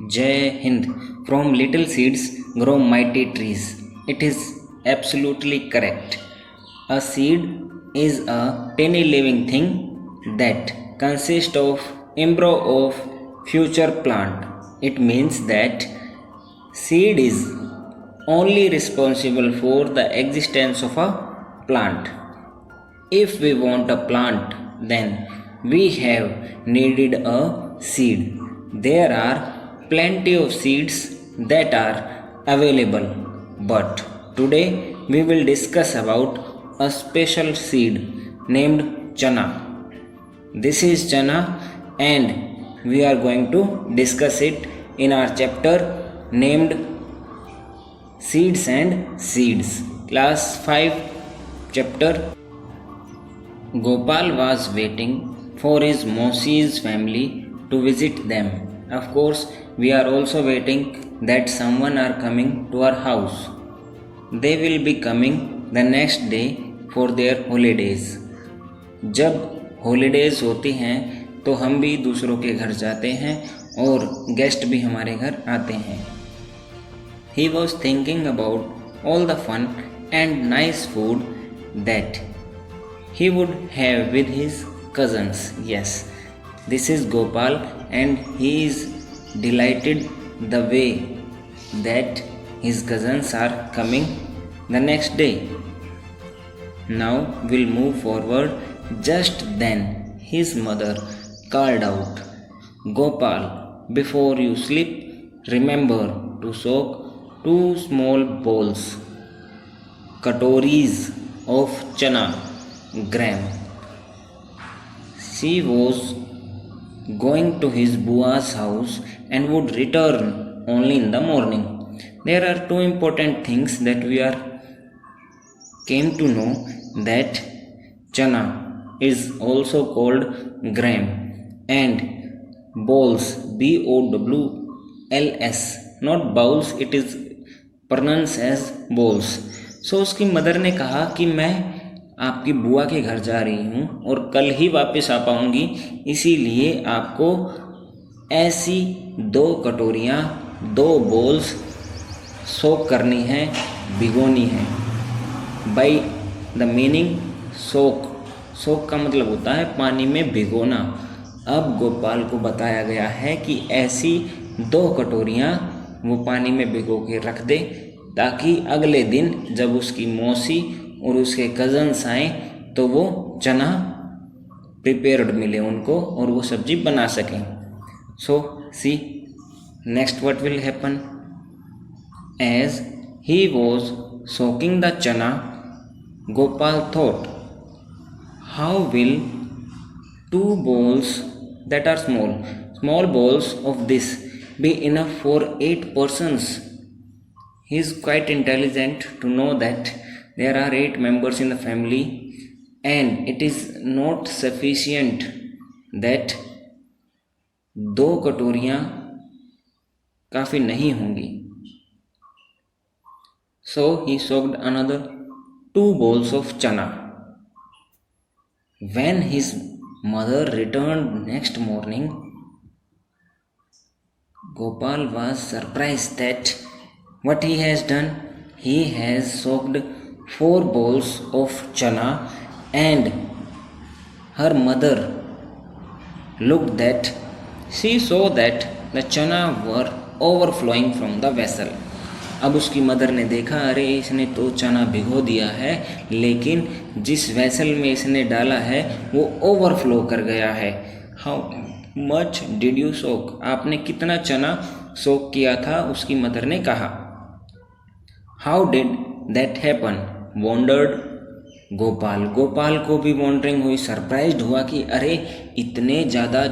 Jai Hind. From little seeds grow mighty trees. It is absolutely correct. A seed is a tiny living thing that consists of embryo of future plant. It means that seed is only responsible for the existence of a plant. If we want a plant, then we have needed a seed. There are plenty of seeds that are available, but today we will discuss about a special seed named chana. This is chana and we are going to discuss it in our chapter named Seeds and Seeds. Class 5 chapter. Gopal was waiting for his Mausi's family to visit them. Of course, we are also waiting that someone are coming to our house. They will be coming the next day for their holidays. जब holidays होती हैं तो हम भी दूसरों के घर जाते हैं और गेस्ट भी हमारे घर आते हैं. He was thinking about all the fun and nice food that he would have with his cousins. Yes, this is Gopal and he is delighted the way that his cousins are coming the next day. Now we'll move forward. Just then his mother called out, Gopal, before you sleep, remember to soak 2 small bowls, katoris of chana gram. She was going to his bua's house and would return only in the morning. There are 2 important things that we are came to know, that chana is also called gram and bowls, bowls, not bowls, it is pronounced as bowls. So उसकी mother ने कहा कि मैं आपकी बुआ के घर जा रही हूँ और कल ही वापस आ पाऊँगी, इसीलिए आपको ऐसी 2 कटोरियाँ 2 बोल्स सोक करनी है, भिगोनी है. बाई द मीनिंग सोक का मतलब होता है पानी में भिगोना. अब गोपाल को बताया गया है कि ऐसी 2 कटोरियाँ वो पानी में भिगो के रख दे, ताकि अगले दिन जब उसकी मौसी और उसके कज़न्स आए तो वो चना प्रिपेयर्ड मिले उनको और वो सब्जी बना सकें. So see next what will happen. As he was soaking the chana, Gopal thought, how will 2 bowls that are small bowls of this be enough for 8 persons? He is quite intelligent to know that there are 8 members in the family and it is not sufficient that 2 कटोरियाँ काफ़ी नहीं होंगी. So he soaked another 2 bowls of chana. When his mother returned next morning, Gopal was surprised that what he has done. He has soaked 4 bowls of chana and her mother looked that she saw that the chana were overflowing from the vessel. अब उसकी mother ने देखा, अरे इसने तो चना भिगो दिया है लेकिन जिस वेसल में इसने डाला है वो ओवरफ्लो कर गया है. हाउ मच डिड यू सोक? आपने कितना चना सोक किया था? उसकी मदर ने कहा. How did that happen? Wandered Gopal को भी वॉन्डरिंग हुई, सरप्राइज्ड हुआ कि अरे इतने ज़्यादा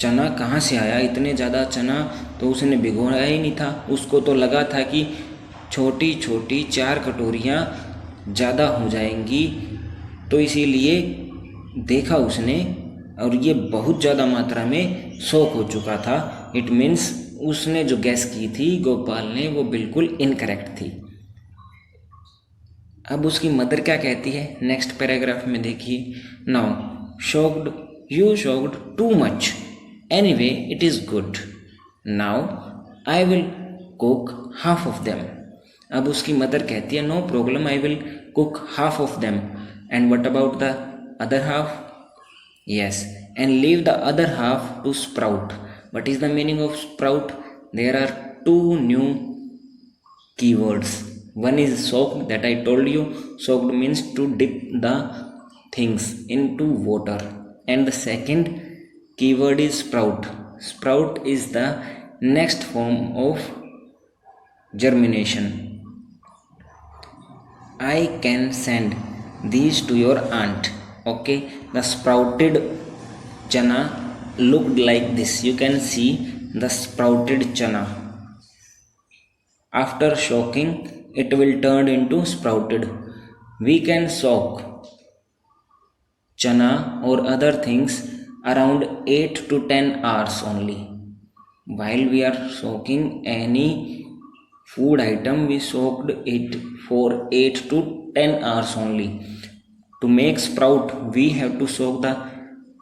चना कहाँ से आया. इतने ज़्यादा चना तो उसने भिगोया ही नहीं था. उसको तो लगा था कि छोटी छोटी 4 कटोरियाँ ज़्यादा हो जाएंगी, तो इसीलिए देखा उसने और ये बहुत ज़्यादा मात्रा में सोक हो चुका था. इट मीन्स उसने जो गैस की थी गोपाल ने वो बिल्कुल इनकरेक्ट थी. अब उसकी मदर क्या कहती है नेक्स्ट पैराग्राफ में देखिए. Now soaked, you soaked too much, anyway it is good. Now I will cook half of them. अब उसकी मदर कहती है no problem, I will cook half of them, and what about the other half? Yes, and leave the other half to sprout. What is the meaning of sprout? There are two new keywords. One is soaked, that I told you. Soaked means to dip the things into water, and the second keyword is sprout. Sprout is the next form of germination. I can send these to your aunt. Okay, the sprouted chana looked like this. You can see the sprouted chana. After soaking, it will turn into sprouted. We can soak chana or other things around 8 to 10 hours only. While we are soaking any food item, we soaked it for 8 to 10 hours only. To make sprout, we have to soak the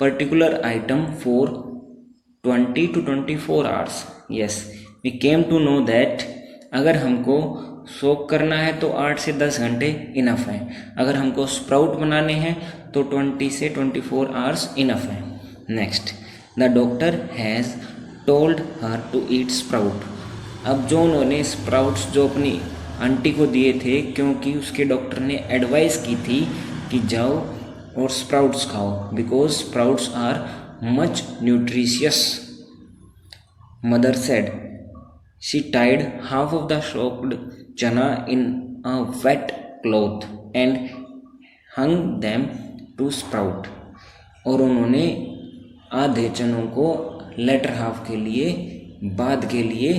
particular item for 20 to 24 hours. Yes, we came to know that अगर हमको सोक करना है तो 8 से 10 घंटे enough है, अगर हमको स्प्राउट बनाने हैं तो 20 से 24 आवर्स इनफ है। Next, the doctor has told her to eat sprout. अब जो उन्होंने स्प्राउट्स जो अपनी आंटी को दिए थे, क्योंकि उसके डॉक्टर ने एडवाइस की थी कि जाओ और स्प्राउट्स खाओ, because sprouts are much nutritious. Mother said she tied half of the soaked chana in a wet cloth and hung them to sprout। और उन्होंने आधे चनों को लेटर हाफ के लिए, बाद के लिए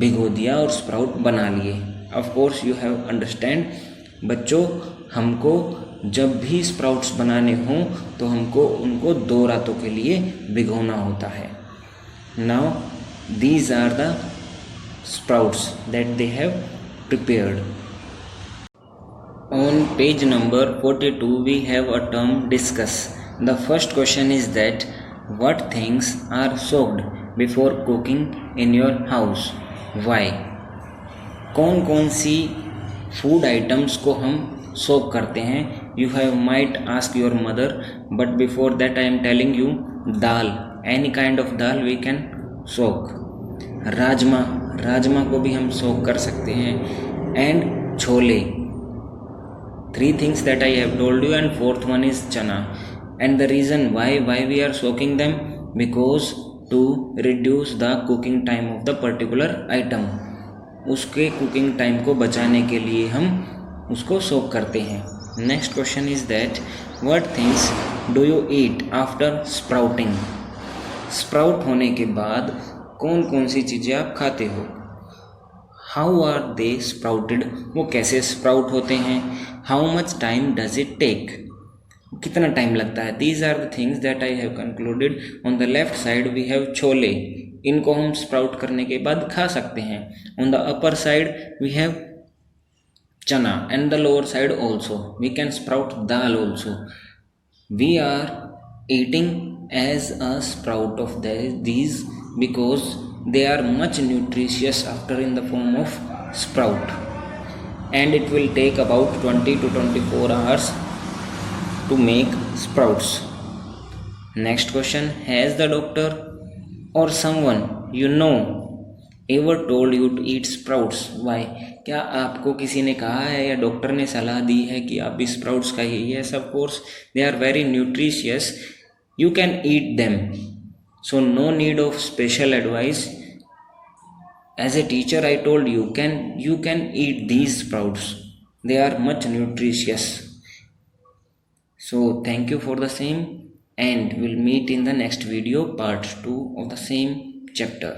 भिगो दिया और स्प्राउट बना लिए। Of course you have understand. बच्चों, हमको जब भी स्प्राउट्स बनाने हों तो हमको उनको 2 रातों के लिए भिगोना होता है। Now these are the sprouts that they have prepared. On page number 42 we have a term discuss. The first question is that what things are soaked before cooking in your house? Why? कौन कौन sea food items को हम सोक करते हैं? You have might ask your mother, but before that I am telling you, dal, any kind of dal we can soak. Rajma को भी हम सोक कर सकते हैं, and chole. 3 things that I have told you, and 4th one is chana. And the reason why we are soaking them, because to reduce the cooking time of the particular item. उसके cooking time को बचाने के लिए हम उसको सोक करते हैं। Next question is that what things do you eat after sprouting? Sprout होने के बाद कौन कौन सी चीज़ें आप खाते हो? How are they sprouted? वो कैसे स्प्राउट होते हैं? How much time does it take? कितना टाइम लगता है? These are the things that I have concluded. On the left side we have chole, इनको हम स्प्राउट करने के बाद खा सकते हैं। On the upper side we have chana, and the lower side also we can sprout dal also. We are eating as a sprout of these because they are much nutritious after in the form of sprout, and it will take about 20 to 24 hours to make sprouts. Next question, has the doctor or someone you know ever told you to eat sprouts? Why? क्या आपको किसी ने कहा है या doctor ने सलाह दी है कि आप भी स्प्राउट्स खाइए? Yes, of course, they are very nutritious, you can eat them, so no need of special advice. As a teacher I told you can eat these sprouts, they are much nutritious. So thank you for the same, and we'll meet in the next video, part 2 of the same chapter.